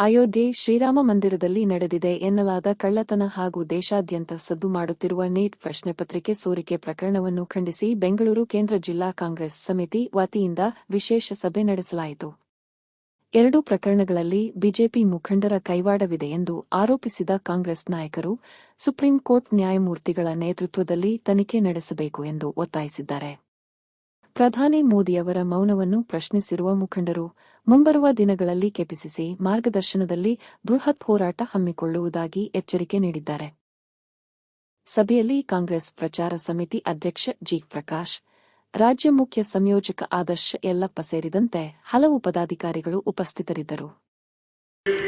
ಅಯೋಧ್ಯೆ ಶ್ರೀರಾಮ ಮಂದಿರದಲ್ಲಿ ನಡೆದಿದೆ ಎನ್ನಲಾದ ಕಳ್ಳತನ ಹಾಗೂ ದೇಶಾದ್ಯಂತ ಸದ್ದು ಮಾಡುತ್ತಿರುವ ನೀಟ್ ಪ್ರಶ್ನೆ ಪತ್ರಿಕೆ ಸೋರಿಕೆ ಪ್ರಕರಣವನ್ನು ಖಂಡಿಸಿ ಬೆಂಗಳೂರು ಕೇಂದ್ರ ಜಿಲ್ಲಾ ಕಾಂಗ್ರೆಸ್ ಸಮಿತಿ ವತಿಯಿಂದ ವಿಶೇಷ ಸಭೆ ನಡೆಸಲಾಯಿತು. ಎರಡೂ ಪ್ರಕರಣಗಳಲ್ಲಿ ಬಿಜೆಪಿ ಮುಖಂಡರ ಕೈವಾಡವಿದೆ ಎಂದು ಆರೋಪಿಸಿದ ಕಾಂಗ್ರೆಸ್ ನಾಯಕರು ಸುಪ್ರೀಂ ಕೋರ್ಟ್ ನ್ಯಾಯಮೂರ್ತಿಗಳ ನೇತೃತ್ವದಲ್ಲಿ ತನಿಖೆ ನಡೆಸಬೇಕು ಎಂದು ಒತ್ತಾಯಿಸಿದ್ದಾರೆ. ಪ್ರಧಾನಿ ಮೋದಿಯವರ ಮೌನವನ್ನು ಪ್ರಶ್ನಿಸಿರುವ ಮುಖಂಡರು ಮುಂಬರುವ ದಿನಗಳಲ್ಲಿ ಕೆಪಿಸಿಸಿ ಮಾರ್ಗದರ್ಶನದಲ್ಲಿ ಬೃಹತ್ ಹೋರಾಟ ಹಮ್ಮಿಕೊಳ್ಳುವುದಾಗಿ ಎಚ್ಚರಿಕೆ ನೀಡಿದ್ದಾರೆ. ಸಭೆಯಲ್ಲಿ ಕಾಂಗ್ರೆಸ್ ಪ್ರಚಾರ ಸಮಿತಿ ಅಧ್ಯಕ್ಷ ಜಿ. ಪ್ರಕಾಶ್, ರಾಜ್ಯ ಮುಖ್ಯ ಸಂಯೋಜಕ ಆದರ್ಶ ಯಲ್ಲಪ್ಪ ಸೇರಿದಂತೆ ಹಲವು ಪದಾಧಿಕಾರಿಗಳು ಉಪಸ್ಥಿತರಿದ್ದರು.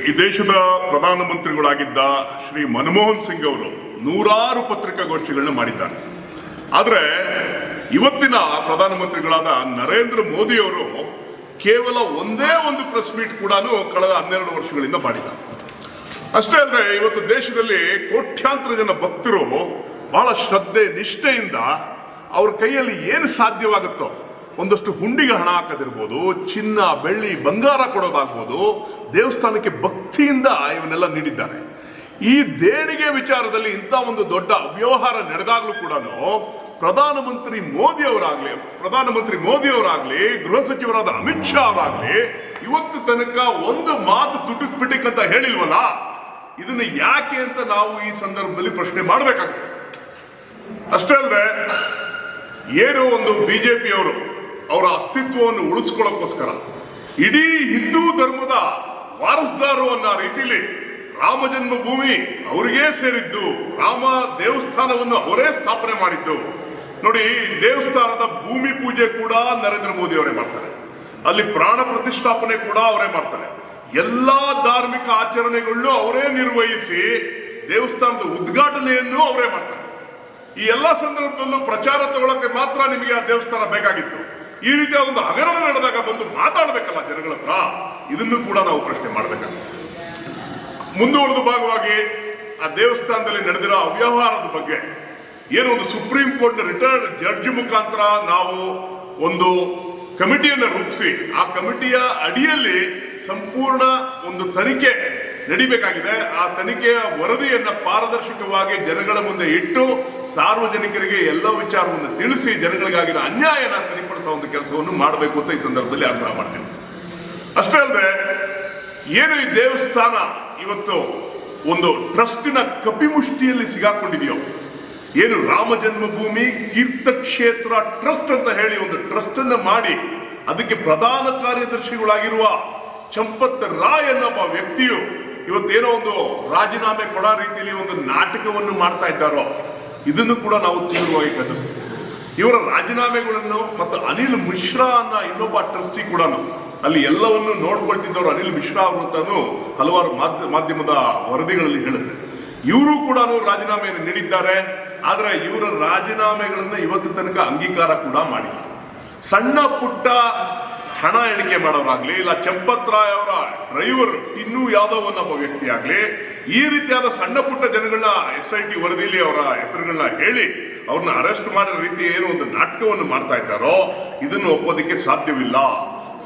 ಈ ದೇಶದ ಪ್ರಧಾನಮಂತ್ರಿಗಳಾಗಿದ್ದ ಶ್ರೀ ಮನಮೋಹನ್ ಸಿಂಗ್ ಅವರು ನೂರಾರು ಪತ್ರಿಕಾಗೋಷ್ಠಿಗಳನ್ನ ಮಾಡಿದ್ದಾರೆ. ಆದರೆ ಇವತ್ತಿನ ಪ್ರಧಾನಮಂತ್ರಿಗಳಾದ ನರೇಂದ್ರ ಮೋದಿ ಅವರು ಕೇವಲ ಒಂದೇ ಒಂದು ಪ್ರೆಸ್ ಮೀಟ್ ಕೂಡ ಕಳೆದ 12 ವರ್ಷಗಳಿಂದ ಮಾಡಿದ್ದಾರೆ. ಅಷ್ಟೇ ಅಲ್ಲದೆ ಇವತ್ತು ದೇಶದಲ್ಲಿ ಕೋಟ್ಯಾಂತರ ಜನ ಭಕ್ತರು ಬಹಳ ಶ್ರದ್ಧೆ ನಿಷ್ಠೆಯಿಂದ ಅವ್ರ ಕೈಯಲ್ಲಿ ಏನು ಸಾಧ್ಯವಾಗುತ್ತೋ ಒಂದಷ್ಟು ಹುಂಡಿಗೆ ಹಣ ಹಾಕೋದಿರ್ಬೋದು, ಚಿನ್ನ ಬೆಳ್ಳಿ ಬಂಗಾರ ಕೊಡೋದಾಗ್ಬೋದು, ದೇವಸ್ಥಾನಕ್ಕೆ ಭಕ್ತಿಯಿಂದ ಇವನ್ನೆಲ್ಲ ನೀಡಿದ್ದಾರೆ. ಈ ದೇಣಿಗೆ ವಿಚಾರದಲ್ಲಿ ಇಂಥ ಒಂದು ದೊಡ್ಡ ಅವ್ಯವಹಾರ ನಡೆದಾಗಲೂ ಕೂಡ ಪ್ರಧಾನಮಂತ್ರಿ ಮೋದಿ ಅವರಾಗ್ಲಿ ಗೃಹ ಸಚಿವರಾದ ಅಮಿತ್ ಶಾ ಅವರಾಗ್ಲಿ ಇವತ್ತು ತನಕ ಒಂದು ಮಾತು ತುಟುಕ್ ಪಿಟಿಕ್ ಅಂತ ಹೇಳಿಲ್ವಲ್ಲ. ಇದನ್ನ ಯಾಕೆ ಅಂತ ನಾವು ಈ ಸಂದರ್ಭದಲ್ಲಿ ಪ್ರಶ್ನೆ ಮಾಡಬೇಕಾಗುತ್ತೆ. ಅಷ್ಟೇ ಅಲ್ಲದೆ ಏನು ಒಂದು ಬಿಜೆಪಿಯವರು ಅವರ ಅಸ್ತಿತ್ವವನ್ನು ಉಳಿಸ್ಕೊಳ್ಳೋಕ್ಕೋಸ್ಕರ ಇಡೀ ಹಿಂದೂ ಧರ್ಮದ ವಾರಸ್ದಾರು ಅನ್ನೋ ರೀತಿಯಲ್ಲಿ ರಾಮ ಜನ್ಮಭೂಮಿ ಅವರಿಗೇ ಸೇರಿದ್ದು, ರಾಮ ದೇವಸ್ಥಾನವನ್ನು ಅವರೇ ಸ್ಥಾಪನೆ ಮಾಡಿದ್ದು. ನೋಡಿ, ದೇವಸ್ಥಾನದ ಭೂಮಿ ಪೂಜೆ ಕೂಡ ನರೇಂದ್ರ ಮೋದಿ ಅವರೇ ಮಾಡ್ತಾರೆ, ಅಲ್ಲಿ ಪ್ರಾಣ ಪ್ರತಿಷ್ಠಾಪನೆ ಕೂಡ ಅವರೇ ಮಾಡ್ತಾರೆ, ಎಲ್ಲಾ ಧಾರ್ಮಿಕ ಆಚರಣೆಗಳನ್ನು ಅವರೇ ನಿರ್ವಹಿಸಿ ದೇವಸ್ಥಾನದ ಉದ್ಘಾಟನೆಯನ್ನು ಅವರೇ ಮಾಡ್ತಾರೆ. ಈ ಎಲ್ಲಾ ಸಂದರ್ಭದಲ್ಲೂ ಪ್ರಚಾರ ತಗೊಳ್ಳಕ್ಕೆ ಮಾತ್ರ ನಿಮಗೆ ಆ ದೇವಸ್ಥಾನ ಬೇಕಾಗಿತ್ತು. ಈ ರೀತಿಯ ಒಂದು ಹಗರಣ ನಡೆದಾಗ ಬಂದು ಮಾತಾಡಬೇಕಲ್ಲ ಜನಗಳ ಹತ್ರ, ಇದನ್ನು ಕೂಡ ನಾವು ಪ್ರಶ್ನೆ ಮಾಡಬೇಕಾಗುತ್ತೆ. ಮುಂದುವರೆದ ಭಾಗವಾಗಿ ಆ ದೇವಸ್ಥಾನದಲ್ಲಿ ನಡೆದಿರೋ ಅವ್ಯವಹಾರದ ಬಗ್ಗೆ ಏನು ಒಂದು ಸುಪ್ರೀಂ ಕೋರ್ಟ್ ರಿಟೈರ್ಡ್ ಜಡ್ಜ್ ಮುಖಾಂತರ ನಾವು ಒಂದು ಕಮಿಟಿಯನ್ನು ರೂಪಿಸಿ ಆ ಕಮಿಟಿಯ ಅಡಿಯಲ್ಲಿ ಸಂಪೂರ್ಣ ಒಂದು ತನಿಖೆ ನಡಿಬೇಕಾಗಿದೆ. ಆ ತನಿಖೆಯ ವರದಿಯನ್ನ ಪಾರದರ್ಶಕವಾಗಿ ಜನಗಳ ಮುಂದೆ ಇಟ್ಟು ಸಾರ್ವಜನಿಕರಿಗೆ ಎಲ್ಲ ವಿಚಾರವನ್ನು ತಿಳಿಸಿ ಜನಗಳಿಗಾಗಿನ ಅನ್ಯಾಯನ ಸರಿಪಡಿಸುವ ಒಂದು ಕೆಲಸವನ್ನು ಮಾಡಬೇಕು ಅಂತ ಈ ಸಂದರ್ಭದಲ್ಲಿ ಆಗ್ರಹ ಮಾಡ್ತೀನಿ. ಅಷ್ಟೇ ಅಲ್ಲದೆ ಏನು ಈ ದೇವಸ್ಥಾನ ಇವತ್ತು ಒಂದು ಟ್ರಸ್ಟಿನ ಕಪಿಮುಷ್ಟಿಯಲ್ಲಿ ಸಿಗಾಕೊಂಡಿದೆಯೋ, ಏನು ರಾಮ ಜನ್ಮಭೂಮಿ ತೀರ್ಥಕ್ಷೇತ್ರ ಟ್ರಸ್ಟ್ ಅಂತ ಹೇಳಿ ಒಂದು ಟ್ರಸ್ಟ್ ಅನ್ನ ಮಾಡಿ ಅದಕ್ಕೆ ಪ್ರಧಾನ ಕಾರ್ಯದರ್ಶಿಗಳಾಗಿರುವ ಚಂಪತ್ ರಾಯ್ ಅನ್ನೊಬ್ಬ ವ್ಯಕ್ತಿಯು ಇವತ್ತೇನೋ ಒಂದು ರಾಜೀನಾಮೆ ಕೊಡೋ ರೀತಿಯಲ್ಲಿ ಒಂದು ನಾಟಕವನ್ನು ಮಾಡ್ತಾ ಇದ್ದಾರೋ, ಇದನ್ನು ಕೂಡ ನಾವು ತೀವ್ರವಾಗಿ ಖಂಡಿಸ್ತೀವಿ. ಇವರ ರಾಜೀನಾಮೆಗಳನ್ನು ಮತ್ತು ಅನಿಲ್ ಮಿಶ್ರಾ ಅನ್ನೋ ಇನ್ನೊಬ್ಬ ಟ್ರಸ್ಟಿ ಕೂಡ ಅಲ್ಲಿ ಎಲ್ಲವನ್ನು ನೋಡ್ಕೊಳ್ತಿದ್ದವರು ಅನಿಲ್ ಮಿಶ್ರಾ ಅವರು ಅಂತಾನು ಹಲವಾರು ಮಾಧ್ಯಮದ ವರದಿಗಳಲ್ಲಿ ಹೇಳುತ್ತೆ. ಇವರು ಕೂಡ ರಾಜೀನಾಮೆಯನ್ನು ನೀಡಿದ್ದಾರೆ. ಆದರೆ ಇವರ ರಾಜೀನಾಮೆಗಳನ್ನ ಇವತ್ತು ತನಕ ಅಂಗೀಕಾರ ಕೂಡ ಮಾಡಿಲ್ಲ. ಸಣ್ಣ ಪುಟ್ಟ ಹಣ ಎಣಿಕೆ ಮಾಡೋರಾಗ್ಲಿ, ಇಲ್ಲ ಚಂಪತ್ ರಾಯ್ ಅವರ ಡ್ರೈವರ್ ಟಿನ್ನು ಯಾದವ್ ಅನ್ನೋ ವ್ಯಕ್ತಿ ಆಗ್ಲಿ, ಈ ರೀತಿಯಾದ ಸಣ್ಣ ಪುಟ್ಟ ಜನಗಳನ್ನ SIT ವರದಿಯಲ್ಲಿ ಅವರ ಹೆಸರುಗಳನ್ನ ಹೇಳಿ ಅವ್ರನ್ನ ಅರೆಸ್ಟ್ ಮಾಡೋ ರೀತಿ ಏನು ಒಂದು ನಾಟಕವನ್ನು ಮಾಡ್ತಾ ಇದ್ದಾರೋ ಇದನ್ನು ಒಪ್ಪೋದಕ್ಕೆ ಸಾಧ್ಯವಿಲ್ಲ.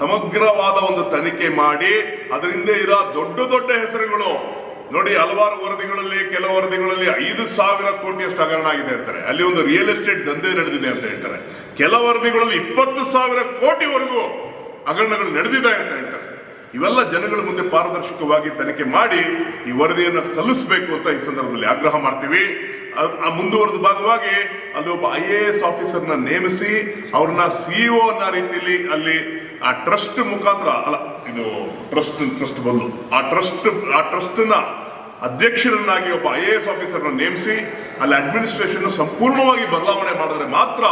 ಸಮಗ್ರವಾದ ಒಂದು ತನಿಖೆ ಮಾಡಿ ಅದರಿಂದ ಇರೋ ದೊಡ್ಡ ದೊಡ್ಡ ಹೆಸರುಗಳು ನೋಡಿ, ಹಲವಾರು ವರದಿಗಳಲ್ಲಿ ಕೆಲವು ವರದಿಗಳಲ್ಲಿ 5,000 ಕೋಟಿಯಷ್ಟು ಹಗರಣ ಆಗಿದೆ ಅಂತಾರೆ, ಅಲ್ಲಿ ಒಂದು ರಿಯಲ್ ಎಸ್ಟೇಟ್ ದಂಧೆ ನಡೆದಿದೆ ಅಂತ ಹೇಳ್ತಾರೆ. ಕೆಲ ವರದಿಗಳಲ್ಲಿ 20,000 ಕೋಟಿವರೆಗೂ ಹಗರಣಗಳು ನಡೆದಿದೆ ಅಂತ ಹೇಳ್ತಾರೆ. ಇವೆಲ್ಲ ಜನಗಳ ಮುಂದೆ ಪಾರದರ್ಶಕವಾಗಿ ತನಿಖೆ ಮಾಡಿ ಈ ವರದಿಯನ್ನು ಸಲ್ಲಿಸಬೇಕು ಅಂತ ಈ ಸಂದರ್ಭದಲ್ಲಿ ಆಗ್ರಹ ಮಾಡ್ತೀವಿ. ಆ ಮುಂದುವರೆದ ಭಾಗವಾಗಿ ಅಲ್ಲಿ ಒಬ್ಬ IAS ಆಫೀಸರ್ನ ನೇಮಿಸಿ ಅವ್ರನ್ನ CEO ಅನ್ನೋ ರೀತಿಯಲ್ಲಿ ಅಲ್ಲಿ ಆ ಟ್ರಸ್ಟ್ ಮುಖಾಂತರ ಅಲ್ಲ, ಇದು ಟ್ರಸ್ಟ್ ಬದಲು ಆ ಟ್ರಸ್ಟ್ನ ಅಧ್ಯಕ್ಷರನ್ನಾಗಿ ಒಬ್ಬ IAS ಆಫೀಸರ್ನ ನೇಮಿಸಿ ಅಲ್ಲಿ ಅಡ್ಮಿನಿಸ್ಟ್ರೇಷನ್ ಸಂಪೂರ್ಣವಾಗಿ ಬದಲಾವಣೆ ಮಾಡಿದ್ರೆ ಮಾತ್ರ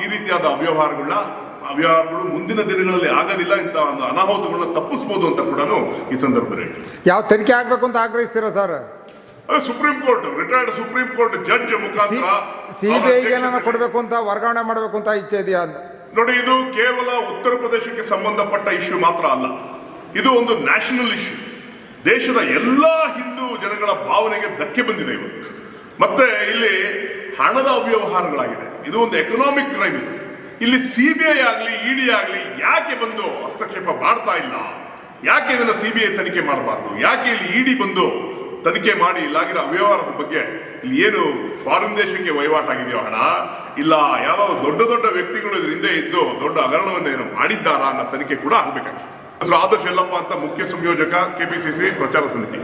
ಈ ರೀತಿಯಾದ ಅವ್ಯವಹಾರಗಳು ಮುಂದಿನ ದಿನಗಳಲ್ಲಿ ಆಗೋದಿಲ್ಲ, ಇಂಥ ಒಂದು ಅನಾಹುತಗಳನ್ನ ತಪ್ಪಿಸಬಹುದು ಅಂತ ಕೂಡ ಈ ಸಂದರ್ಭದಲ್ಲಿ ಯಾವ ತನಿಖೆ ಆಗ್ಬೇಕು ಅಂತ ಆಗ್ರಹಿಸ್ತೀರಾ sir? Supreme court retired supreme court judge ಮುಖಾಂತರ CBIಗೆ ಕೊಡಬೇಕು ಅಂತ ವರ್ಗಾವಣೆ ಮಾಡಬೇಕು ಅಂತ ಇಚ್ಛೆ ಇದೆಯಾ? ನೋಡಿ, ಇದು ಕೇವಲ ಉತ್ತರ ಪ್ರದೇಶಕ್ಕೆ ಸಂಬಂಧಪಟ್ಟ ಇಶ್ಯೂ ಮಾತ್ರ ಅಲ್ಲ, ಇದು ಒಂದು ನ್ಯಾಷನಲ್ ಇಶ್ಯೂ. ದೇಶದ ಎಲ್ಲಾ ಹಿಂದೂ ಜನಗಳ ಭಾವನೆಗೆ ಧಕ್ಕೆ ಬಂದಿದೆ ಇವತ್ತು. ಮತ್ತೆ ಇಲ್ಲಿ ಹಣದ ಅವ್ಯವಹಾರಗಳಾಗಿದೆ, ಇದು ಒಂದು ಎಕನಾಮಿಕ್ ಕ್ರೈಮ್. ಇದು ಇಲ್ಲಿ CBI ಆಗಲಿ ED ಆಗಲಿ ಯಾಕೆ ಬಂದು ಹಸ್ತಕ್ಷೇಪ ಮಾಡ್ತಾ ಇಲ್ಲ? ಯಾಕೆ ಇದನ್ನ ಸಿಬಿಐ ತನಿಖೆ ಮಾಡಬಾರ್ದು? ಯಾಕೆ ಇಲ್ಲಿ ಇಡಿ ಬಂದು ತನಿಖೆ ಮಾಡಿ ಇಲ್ಲಾಗಿರೋ ಅವ್ಯವಹಾರದ ಬಗ್ಗೆ ಇಲ್ಲಿ ಏನು ಫಾರಿನ್ ದೇಶಕ್ಕೆ ವಹಿವಾಟಾಗಿದೆಯೋ ಹಣ, ಇಲ್ಲ ಯಾವ್ದಾದ್ರು ದೊಡ್ಡ ದೊಡ್ಡ ವ್ಯಕ್ತಿಗಳು ಇದ್ರ ಹಿಂದೆ ಇದ್ದು ದೊಡ್ಡ ಹಗರಣವನ್ನು ಮಾಡಿದ್ದಾರಾ ಅನ್ನೋ ತನಿಖೆ ಕೂಡ ಆಗಬೇಕಾಗಿದೆ. ಆದರ್ಶ್ ಯಲ್ಲಪ್ಪ ಅಂತ ಮುಖ್ಯ ಸಂಯೋಜಕ, KPCC ಪ್ರಚಾರ ಸಮಿತಿ.